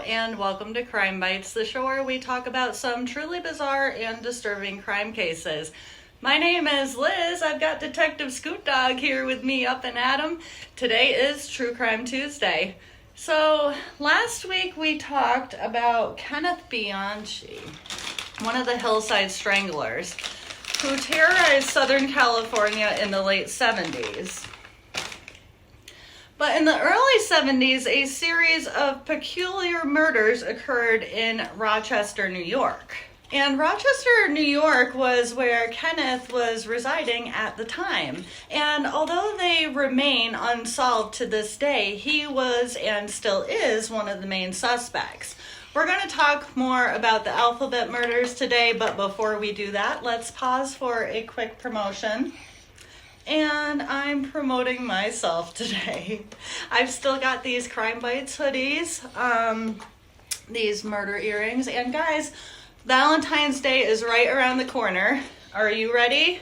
and welcome to Crime Bytes, the show where we talk about some truly bizarre and disturbing crime cases. My name is Liz. I've got Detective Scoot Dog here with me up and at 'em. Today is True Crime Tuesday. So, last week we talked about Kenneth Bianchi, one of the hillside stranglers, who terrorized Southern California in the late 70s. But in the early 70s, a series of peculiar murders occurred in Rochester, New York. And Rochester, New York was where Kenneth was residing at the time. And although they remain unsolved to this day, he was and still is one of the main suspects. We're going to talk more about the alphabet murders today, but before we do that, let's pause for a quick promotion. And I'm promoting myself today. I've still got these Crime Bytes hoodies, these murder earrings, and guys, Valentine's Day is right around the corner. Are you ready?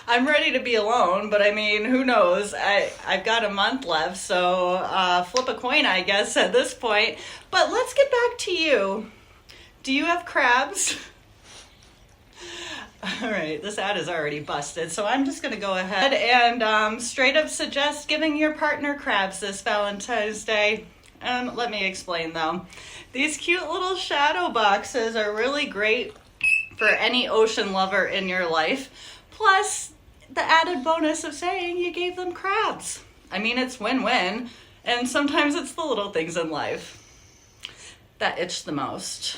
I'm ready to be alone, but I mean, who knows? I've got a month left, so flip a coin, I guess, at this point. But let's get back to you. Do you have crabs? All right, this ad is already busted, so I'm just going to go ahead and straight up suggest giving your partner crabs this Valentine's Day. Let me explain, though. These cute little shadow boxes are really great for any ocean lover in your life. Plus, the added bonus of saying you gave them crabs. I mean, it's win-win, and sometimes it's the little things in life that itch the most.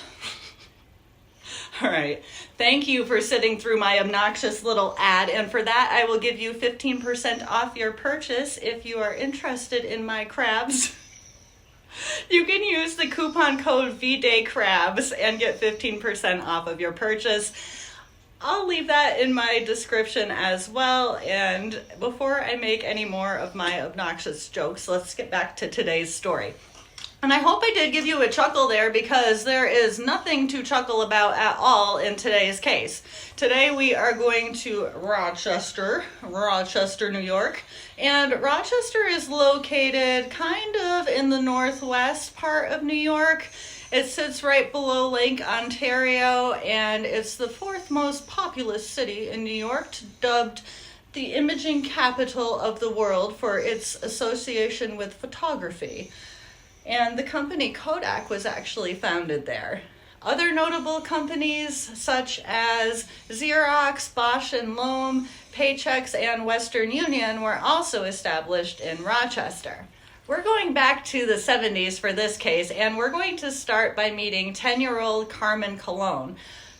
All right, thank you for sitting through my obnoxious little ad, and for that I will give you 15% off your purchase if you are interested in my crabs. You can use the coupon code VDayCrabs and get 15% off of your purchase. I'll leave that in my description as well, and before I make any more of my obnoxious jokes, let's get back to today's story. And I hope I did give you a chuckle there, because there is nothing to chuckle about at all in today's case. Today we are going to Rochester, New York. And Rochester is located kind of in the northwest part of New York. It sits right below Lake Ontario, and it's the fourth most populous city in New York, dubbed the imaging capital of the world for its association with photography. And the company Kodak was actually founded there. Other notable companies such as Xerox, Bosch and Lohm, Paychex, and Western Union were also established in Rochester. We're going back to the 70s for this case, and we're going to start by meeting 10-year-old Carmen Colon.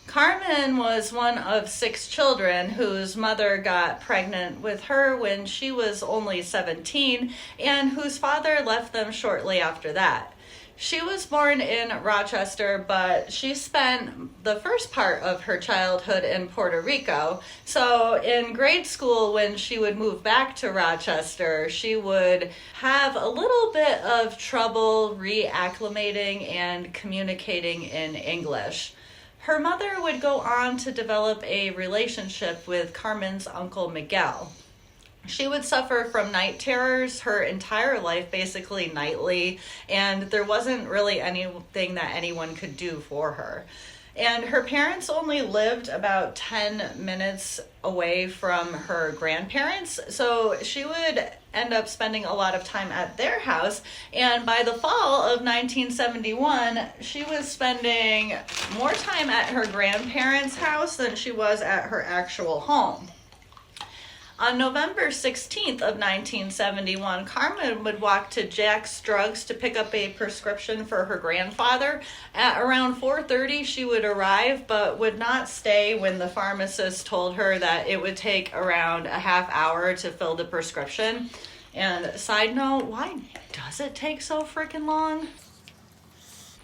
Carmen was one of 6 children whose mother got pregnant with her when she was only 17, and whose father left them shortly after that. She was born in Rochester, but she spent the first part of her childhood in Puerto Rico. So in grade school, when she would move back to Rochester, she would have a little bit of trouble reacclimating and communicating in English. Her mother would go on to develop a relationship with Carmen's uncle Miguel. She would suffer from night terrors her entire life, basically nightly, and there wasn't really anything that anyone could do for her. And her parents only lived about 10 minutes away from her grandparents, so she would end up spending a lot of time at their house. And by the fall of 1971, she was spending more time at her grandparents' house than she was at her actual home. On November 16th of 1971, Carmen would walk to Jack's Drugs to pick up a prescription for her grandfather. At around 4:30, she would arrive, but would not stay when the pharmacist told her that it would take around a half hour to fill the prescription. And side note, why does it take so freaking long?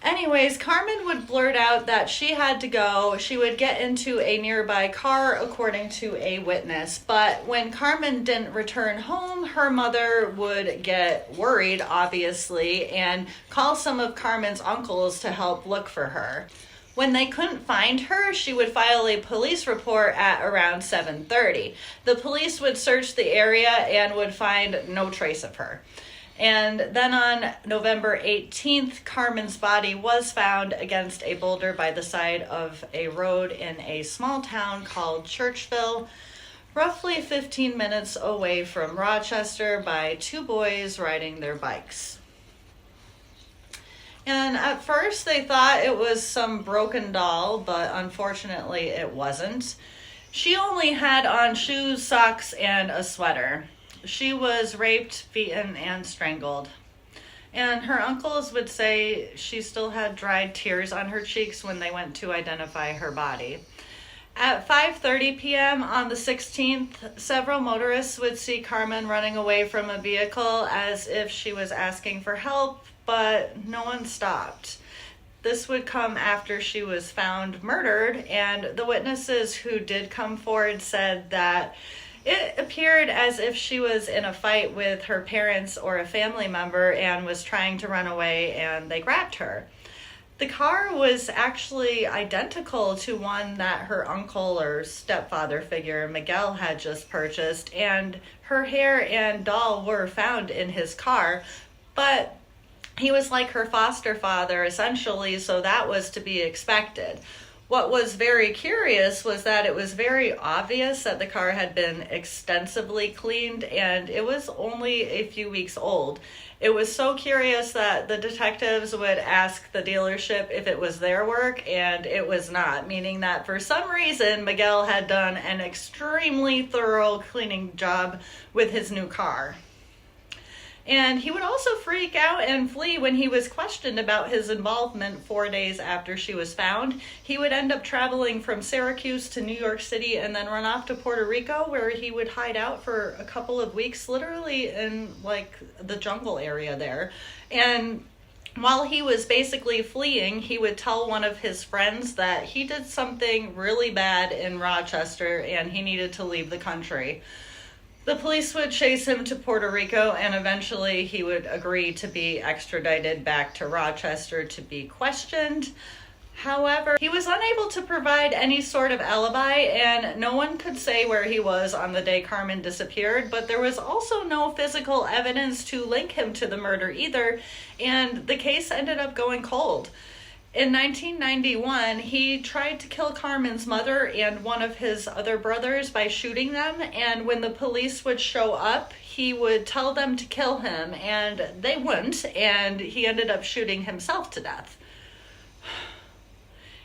Anyways, Carmen would blurt out that she had to go. She would get into a nearby car, according to a witness. But when Carmen didn't return home, her mother would get worried, obviously, and call some of Carmen's uncles to help look for her. When they couldn't find her, she would file a police report at around 7:30. The police would search the area and would find no trace of her. And then on November 18th, Carmen's body was found against a boulder by the side of a road in a small town called Churchville, roughly 15 minutes away from Rochester, by two boys riding their bikes. And at first they thought it was some broken doll, but unfortunately it wasn't. She only had on shoes, socks, and a sweater. She was raped, beaten, and strangled. And her uncles would say she still had dried tears on her cheeks when they went to identify her body. At 5:30 p.m. on the 16th, several motorists would see Carmen running away from a vehicle as if she was asking for help, but no one stopped. This would come after she was found murdered, and the witnesses who did come forward said that it appeared as if she was in a fight with her parents or a family member and was trying to run away, and they grabbed her. The car was actually identical to one that her uncle or stepfather figure, Miguel, had just purchased, and her hair and doll were found in his car, but he was like her foster father, essentially, so that was to be expected. What was very curious was that it was very obvious that the car had been extensively cleaned, and it was only a few weeks old. It was so curious that the detectives would ask the dealership if it was their work, and it was not, meaning that for some reason Miguel had done an extremely thorough cleaning job with his new car. And he would also freak out and flee when he was questioned about his involvement 4 days after she was found. He would end up traveling from Syracuse to New York City and then run off to Puerto Rico, where he would hide out for a couple of weeks, literally in like the jungle area there. And while he was basically fleeing, he would tell one of his friends that he did something really bad in Rochester and he needed to leave the country. The police would chase him to Puerto Rico, and eventually he would agree to be extradited back to Rochester to be questioned. However, he was unable to provide any sort of alibi, and no one could say where he was on the day Carmen disappeared, but there was also no physical evidence to link him to the murder either, and the case ended up going cold. In 1991, he tried to kill Carmen's mother and one of his other brothers by shooting them, and when the police would show up, he would tell them to kill him, and they wouldn't, and he ended up shooting himself to death.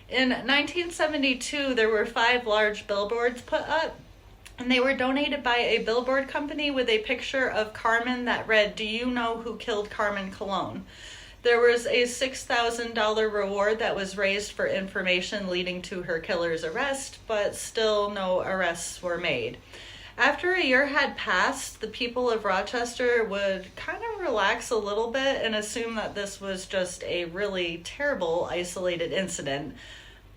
In 1972, there were 5 large billboards put up, and they were donated by a billboard company with a picture of Carmen that read, "Do you know who killed Carmen Colon?" There was a $6,000 reward that was raised for information leading to her killer's arrest, but still no arrests were made. After a year had passed, the people of Rochester would kind of relax a little bit and assume that this was just a really terrible isolated incident,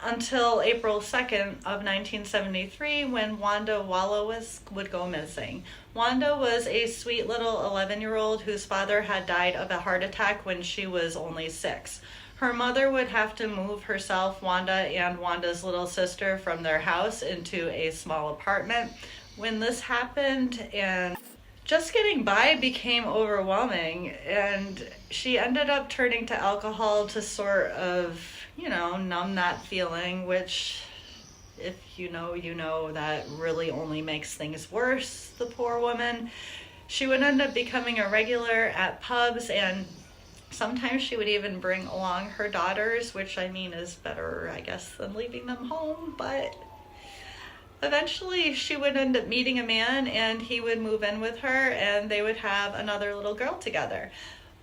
until April 2nd of 1973, when Wanda Walkowicz would go missing. Wanda was a sweet little 11-year-old whose father had died of a heart attack when she was only 6. Her mother would have to move herself, Wanda, and Wanda's little sister from their house into a small apartment. When this happened, and just getting by became overwhelming, and she ended up turning to alcohol to sort of, numb that feeling, which, if you know, that really only makes things worse, the poor woman. She would end up becoming a regular at pubs, and sometimes she would even bring along her daughters, which is better, I guess, than leaving them home, but eventually she would end up meeting a man, and he would move in with her, and they would have another little girl together.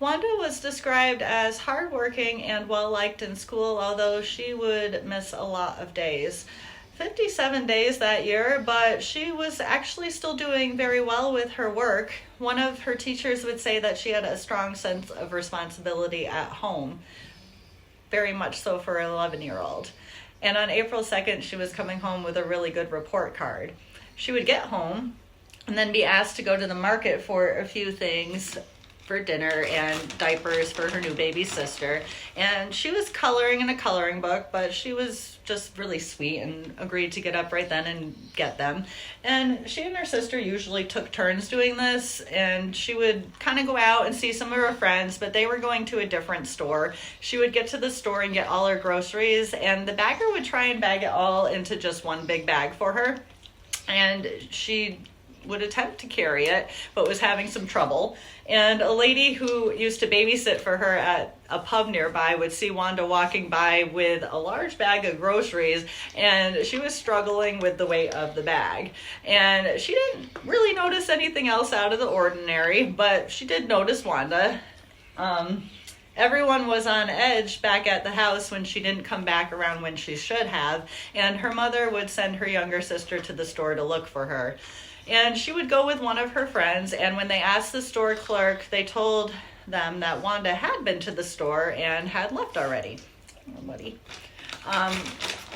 Wanda was described as hardworking and well-liked in school, although she would miss a lot of days. 57 days that year, but she was actually still doing very well with her work. One of her teachers would say that she had a strong sense of responsibility at home, very much so for an 11-year-old. And on April 2nd, she was coming home with a really good report card. She would get home and then be asked to go to the market for a few things. for dinner and diapers for her new baby sister. And she was coloring in a coloring book, but she was just really sweet and agreed to get up right then and get them. And she and her sister usually took turns doing this, and she would kind of go out and see some of her friends, but they were going to a different store. She would get to the store and get all her groceries, and the bagger would try and bag it all into just one big bag for her. And she would attempt to carry it, but was having some trouble. And a lady who used to babysit for her at a pub nearby would see Wanda walking by with a large bag of groceries, and she was struggling with the weight of the bag. And she didn't really notice anything else out of the ordinary, but she did notice Wanda. Everyone was on edge back at the house when she didn't come back around when she should have, and her mother would send her younger sister to the store to look for her. And she would go with one of her friends, and when they asked the store clerk, they told them that Wanda had been to the store and had left already.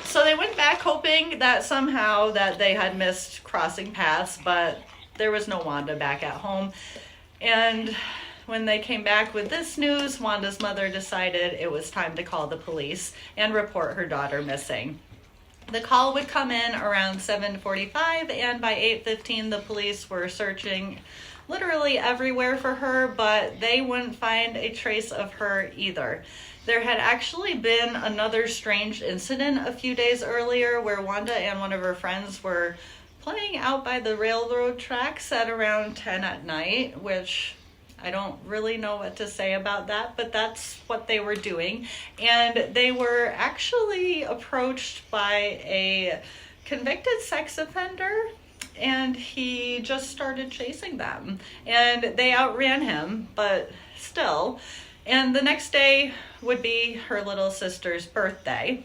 So they went back hoping that somehow that they had missed crossing paths, but there was no Wanda back at home. And when they came back with this news, Wanda's mother decided it was time to call the police and report her daughter missing. The call would come in around 7:45, and by 8:15 the police were searching literally everywhere for her, but they wouldn't find a trace of her either. There had actually been another strange incident a few days earlier where Wanda and one of her friends were playing out by the railroad tracks at around 10 at night, which I don't really know what to say about that, but that's what they were doing. And they were actually approached by a convicted sex offender, and he just started chasing them. And they outran him, but still. And the next day would be her little sister's birthday.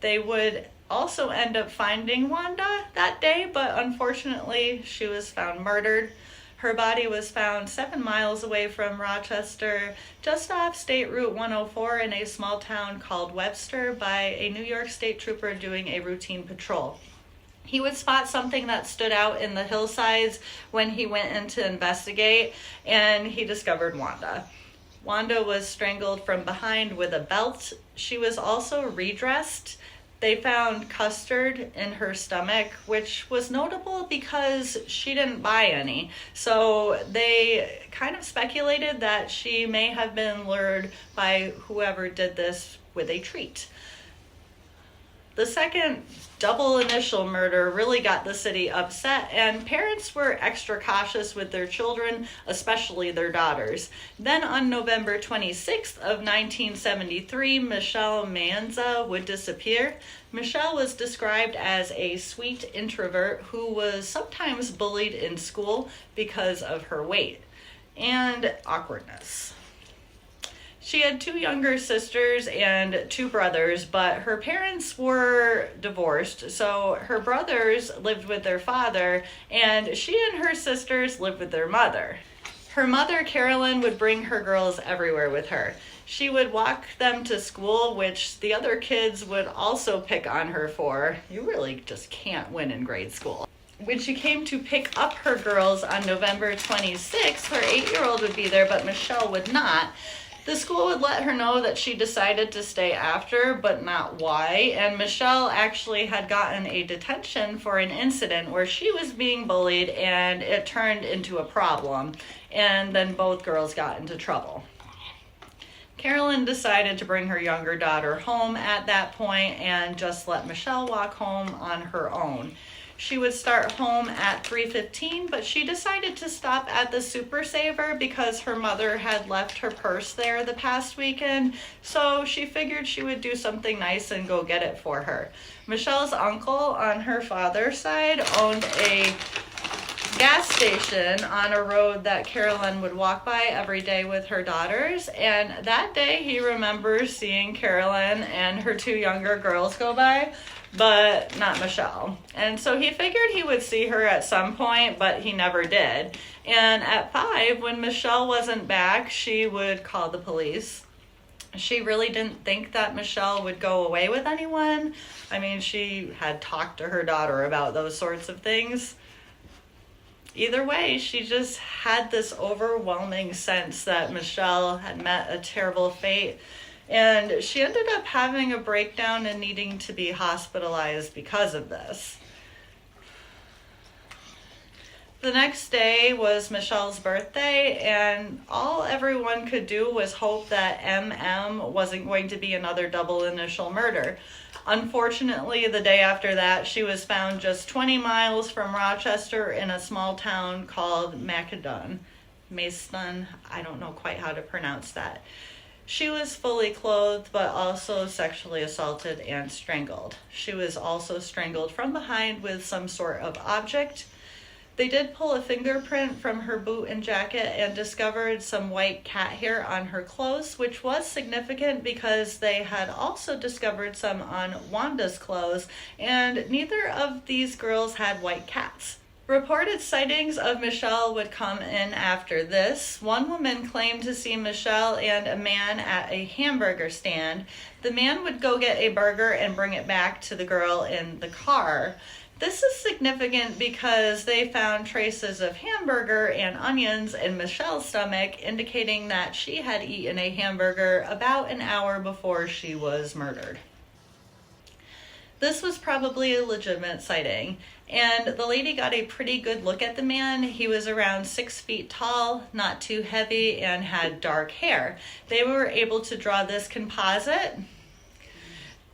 They would also end up finding Wanda that day, but unfortunately she was found murdered. Her body was found 7 miles away from Rochester, just off State Route 104 in a small town called Webster, by a New York State trooper doing a routine patrol. He would spot something that stood out in the hillsides when he went in to investigate, and he discovered Wanda. Wanda was strangled from behind with a belt. She was also redressed. They found custard in her stomach, which was notable because she didn't buy any. So they kind of speculated that she may have been lured by whoever did this with a treat. The second double initial murder really got the city upset, and parents were extra cautious with their children, especially their daughters. Then on November 26th of 1973, Michelle Maenza would disappear. Michelle was described as a sweet introvert who was sometimes bullied in school because of her weight and awkwardness. She had 2 younger sisters and 2 brothers, but her parents were divorced, so her brothers lived with their father, and she and her sisters lived with their mother. Her mother, Carolyn, would bring her girls everywhere with her. She would walk them to school, which the other kids would also pick on her for. You really just can't win in grade school. When she came to pick up her girls on November 26th, her 8-year-old would be there, but Michelle would not. The school would let her know that she decided to stay after, but not why, and Michelle actually had gotten a detention for an incident where she was being bullied and it turned into a problem, and then both girls got into trouble. Carolyn decided to bring her younger daughter home at that point and just let Michelle walk home on her own. She would start home at 3:15, but she decided to stop at the Super Saver because her mother had left her purse there the past weekend, so she figured she would do something nice and go get it for her. Michelle's uncle on her father's side owned a gas station on a road that Carolyn would walk by every day with her daughters, and that day he remembers seeing Carolyn and her 2 younger girls go by, but not Michelle. And so he figured he would see her at some point, but he never did. And at 5, when Michelle wasn't back, she would call the police. She really didn't think that Michelle would go away with anyone. I mean, she had talked to her daughter about those sorts of things. Either way, she just had this overwhelming sense that Michelle had met a terrible fate, and she ended up having a breakdown and needing to be hospitalized because of this. The next day was Michelle's birthday, and all everyone could do was hope that MM wasn't going to be another double initial murder. Unfortunately, the day after that, she was found just 20 miles from Rochester in a small town called Macedon. I don't know quite how to pronounce that. She was fully clothed, but also sexually assaulted and strangled. She was also strangled from behind with some sort of object. They did pull a fingerprint from her boot and jacket and discovered some white cat hair on her clothes, which was significant because they had also discovered some on Wanda's clothes, and neither of these girls had white cats. Reported sightings of Michelle would come in after this. One woman claimed to see Michelle and a man at a hamburger stand. The man would go get a burger and bring it back to the girl in the car. This is significant because they found traces of hamburger and onions in Michelle's stomach, indicating that she had eaten a hamburger about an hour before she was murdered. This was probably a legitimate sighting, and the lady got a pretty good look at the man. He was around 6 feet tall, not too heavy, and had dark hair. They were able to draw this composite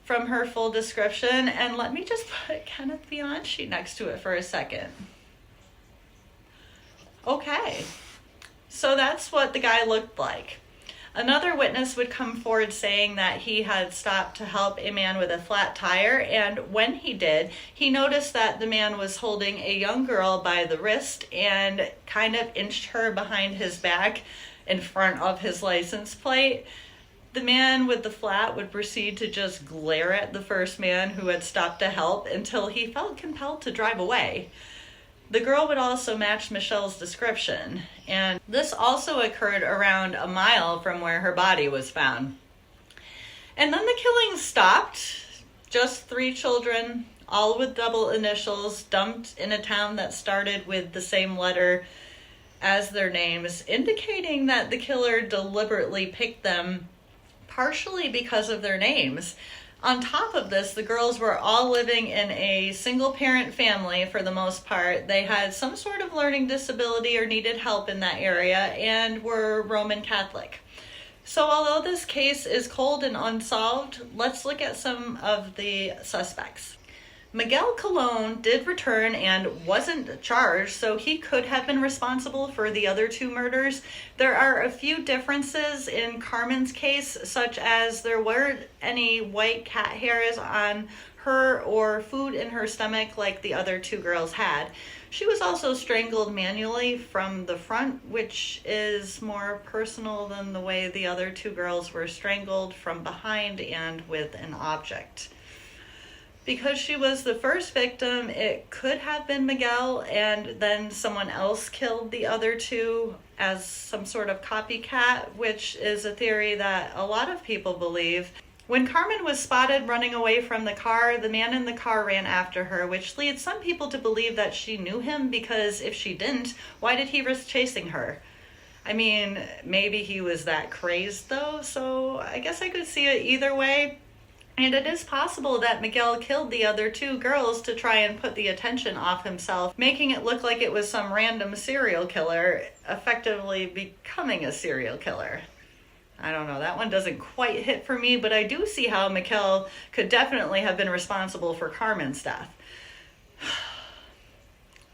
from her full description, and let me just put Kenneth Bianchi next to it for a second. Okay, so that's what the guy looked like. Another witness would come forward saying that he had stopped to help a man with a flat tire, and when he did, he noticed that the man was holding a young girl by the wrist and kind of inched her behind his back in front of his license plate. The man with the flat would proceed to just glare at the first man who had stopped to help until he felt compelled to drive away. The girl would also match Michelle's description, and this also occurred around a mile from where her body was found. And then the killing stopped. Just 3 children, all with double initials, dumped in a town that started with the same letter as their names, indicating that the killer deliberately picked them partially because of their names. On top of this, the girls were all living in a single-parent family for the most part. They had some sort of learning disability or needed help in that area and were Roman Catholic. So although this case is cold and unsolved, let's look at some of the suspects. Miguel Colon did return and wasn't charged, so he could have been responsible for the other 2 murders. There are a few differences in Carmen's case, such as there weren't any white cat hairs on her or food in her stomach like the other 2 girls had. She was also strangled manually from the front, which is more personal than the way the other 2 girls were strangled from behind and with an object. Because she was the first victim, it could have been Miguel, and then someone else killed the other 2 as some sort of copycat, which is a theory that a lot of people believe. When Carmen was spotted running away from the car, the man in the car ran after her, which leads some people to believe that she knew him, because if she didn't, why did he risk chasing her? I mean, maybe he was that crazed though, so I guess I could see it either way. And it is possible that Miguel killed the other 2 girls to try and put the attention off himself, making it look like it was some random serial killer, effectively becoming a serial killer. I don't know, that one doesn't quite hit for me, but I do see how Miguel could definitely have been responsible for Carmen's death.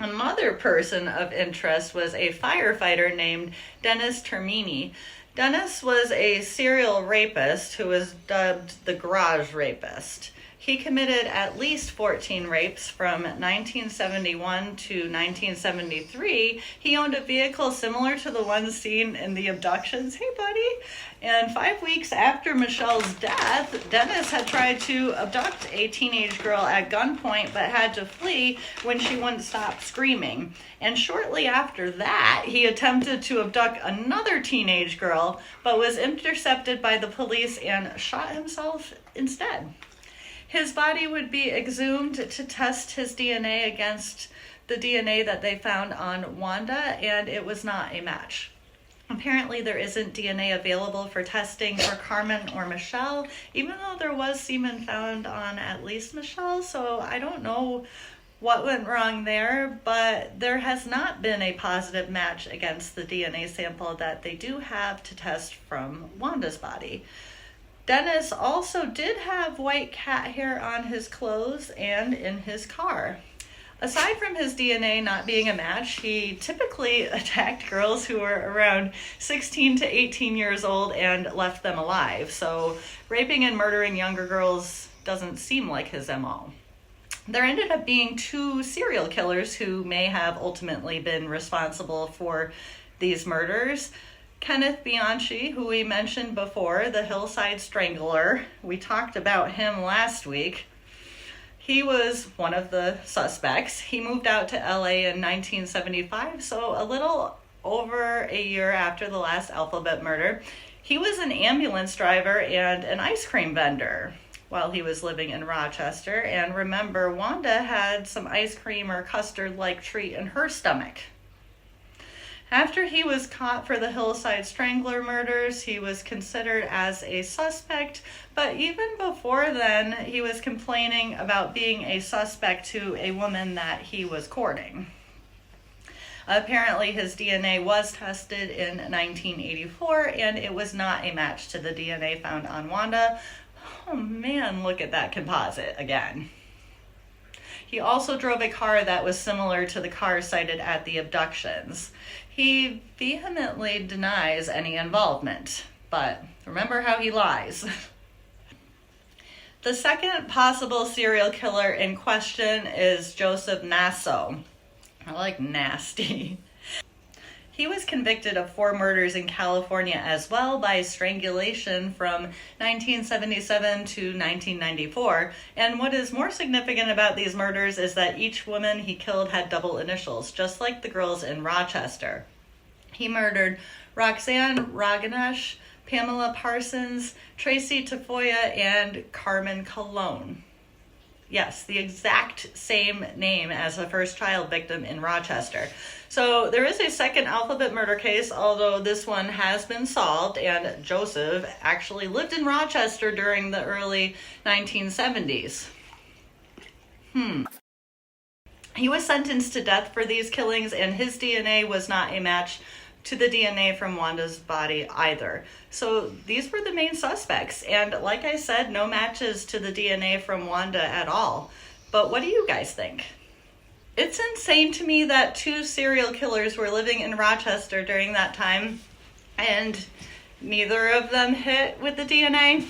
Another person of interest was a firefighter named Dennis Termini. Dennis was a serial rapist who was dubbed the Garage Rapist. He committed at least 14 rapes from 1971 to 1973. He owned a vehicle similar to the one seen in the abductions. Hey, buddy. And 5 weeks after Michelle's death, Dennis had tried to abduct a teenage girl at gunpoint but had to flee when she wouldn't stop screaming. And shortly after that, he attempted to abduct another teenage girl but was intercepted by the police and shot himself instead. His body would be exhumed to test his DNA against the DNA that they found on Wanda, and it was not a match. Apparently there isn't DNA available for testing for Carmen or Michelle, even though there was semen found on at least Michelle, so I don't know what went wrong there, but there has not been a positive match against the DNA sample that they do have to test from Wanda's body. Dennis also did have white cat hair on his clothes and in his car. Aside from his DNA not being a match, he typically attacked girls who were around 16 to 18 years old and left them alive. So raping and murdering younger girls doesn't seem like his MO. There ended up being 2 serial killers who may have ultimately been responsible for these murders. Kenneth Bianchi, who we mentioned before, the Hillside Strangler. We talked about him last week. He was one of the suspects. He moved out to LA in 1975, so a little over a year after the last Alphabet murder. He was an ambulance driver and an ice cream vendor while he was living in Rochester. And remember, Wanda had some ice cream or custard-like treat in her stomach. After he was caught for the Hillside Strangler murders, he was considered as a suspect, but even before then, he was complaining about being a suspect to a woman that he was courting. Apparently, his DNA was tested in 1984, and it was not a match to the DNA found on Wanda. Oh man, look at that composite again. He also drove a car that was similar to the car cited at the abductions. He vehemently denies any involvement, but remember how he lies. The second possible serial killer in question is Joseph Naso. I like nasty. He was convicted of 4 murders in California as well by strangulation from 1977 to 1994. And what is more significant about these murders is that each woman he killed had double initials, just like the girls in Rochester. He murdered Roxanne Raganesh, Pamela Parsons, Tracy Tafoya, and Carmen Colon. Yes, the exact same name as the first child victim in Rochester. So there is a second Alphabet murder case, although this one has been solved, and Joseph actually lived in Rochester during the early 1970s. He was sentenced to death for these killings, and his DNA was not a match to the DNA from Wanda's body either. So these were the main suspects, and like I said, no matches to the DNA from Wanda at all. But what do you guys think? It's insane to me that 2 serial killers were living in Rochester during that time, and neither of them hit with the DNA.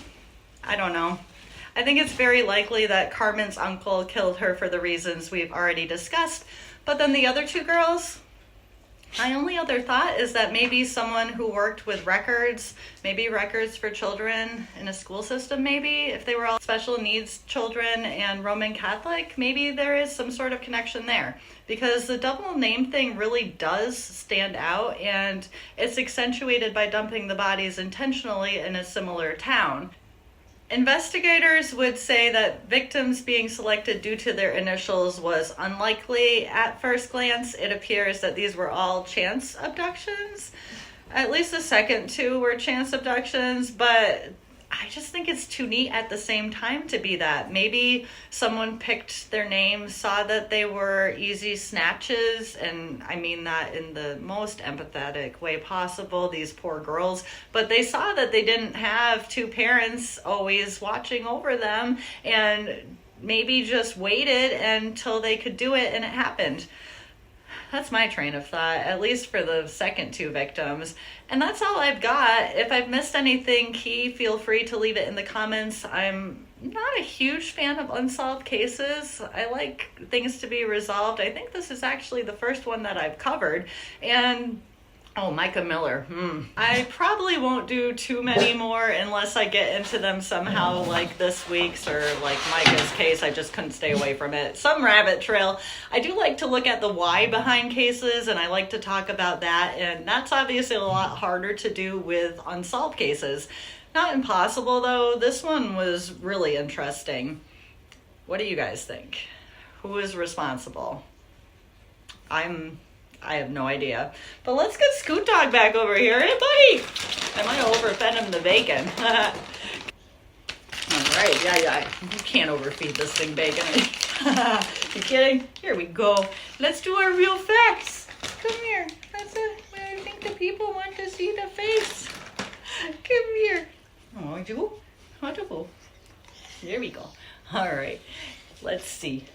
I don't know. I think it's very likely that Carmen's uncle killed her for the reasons we've already discussed, but then the other 2 girls, my only other thought is that maybe someone who worked with records, maybe records for children in a school system, maybe, if they were all special needs children and Roman Catholic, maybe there is some sort of connection there. Because the double name thing really does stand out, and it's accentuated by dumping the bodies intentionally in a similar town. Investigators would say that victims being selected due to their initials was unlikely at first glance. It appears that these were all chance abductions. At least the second 2 were chance abductions, but I just think it's too neat at the same time to be that. Maybe someone picked their name, saw that they were easy snatches, and I mean that in the most empathetic way possible, these poor girls, but they saw that they didn't have 2 parents always watching over them, and maybe just waited until they could do it, and it happened. That's my train of thought, at least for the second 2 victims. And that's all I've got. If I've missed anything key, feel free to leave it in the comments. I'm not a huge fan of unsolved cases. I like things to be resolved. I think this is actually the first one that I've covered. And oh, Micah Miller. I probably won't do too many more unless I get into them somehow, like this week's, or like Micah's case. I just couldn't stay away from it. Some rabbit trail. I do like to look at the why behind cases, and I like to talk about that, and that's obviously a lot harder to do with unsolved cases. Not impossible, though. This one was really interesting. What do you guys think? Who is responsible? I have no idea. But let's get Scoot Dog back over here. Hey, buddy! I might overfed him the bacon. All right, yeah. You can't overfeed this thing bacon. You kidding? Here we go. Let's do our real facts. Come here. I think the people want to see the face. Come here. Oh, you? Wonderful. There we go. All right. Let's see.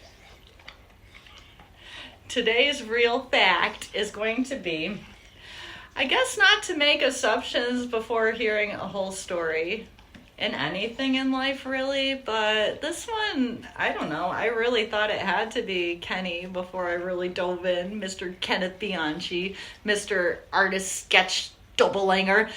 Today's real fact is going to be, I guess not to make assumptions before hearing a whole story in anything in life really, but this one, I don't know. I really thought it had to be Kenny before I really dove in. Mr. Kenneth Bianchi, Mr. Artist Sketch Doppelganger.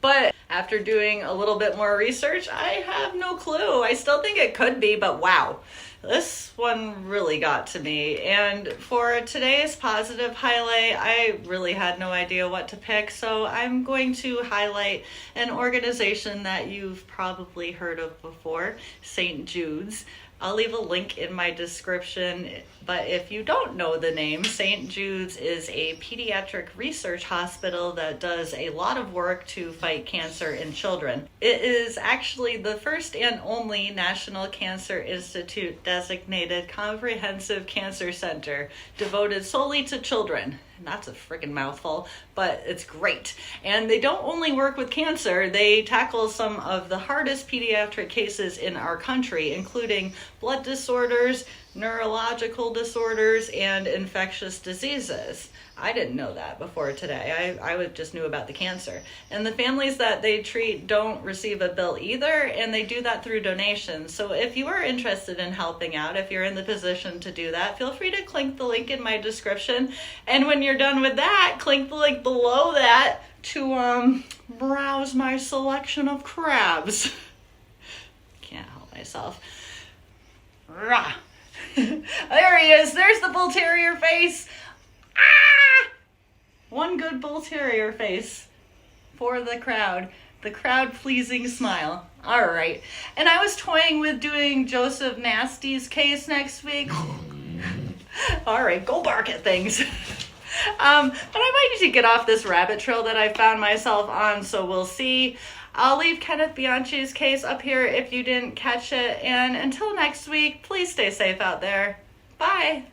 But after doing a little bit more research, I have no clue. I still think it could be, but wow. This one really got to me. And for today's positive highlight, I really had no idea what to pick. So I'm going to highlight an organization that you've probably heard of before, St. Jude's. I'll leave a link in my description, but if you don't know the name, St. Jude's is a pediatric research hospital that does a lot of work to fight cancer in children. It is actually the first and only National Cancer Institute designated comprehensive cancer center devoted solely to children. And that's a freaking mouthful, but it's great. And they don't only work with cancer, they tackle some of the hardest pediatric cases in our country, including blood disorders, neurological disorders, and infectious diseases. I didn't know that before today. I just knew about the cancer. And the families that they treat don't receive a bill either, and they do that through donations. So if you are interested in helping out, if you're in the position to do that, feel free to click the link in my description. And when you're done with that, click the link below that to browse my selection of crabs. Can't help myself. Rah. There he is. There's the bull terrier face. Ah! One good bull terrier face for the crowd pleasing smile. All right. And I was toying with doing Joseph Nasty's case next week. All right, go bark at things. But I might need to get off this rabbit trail that I found myself on, so we'll see. I'll leave Kenneth Bianchi's case up here if you didn't catch it. And until next week, please stay safe out there. Bye.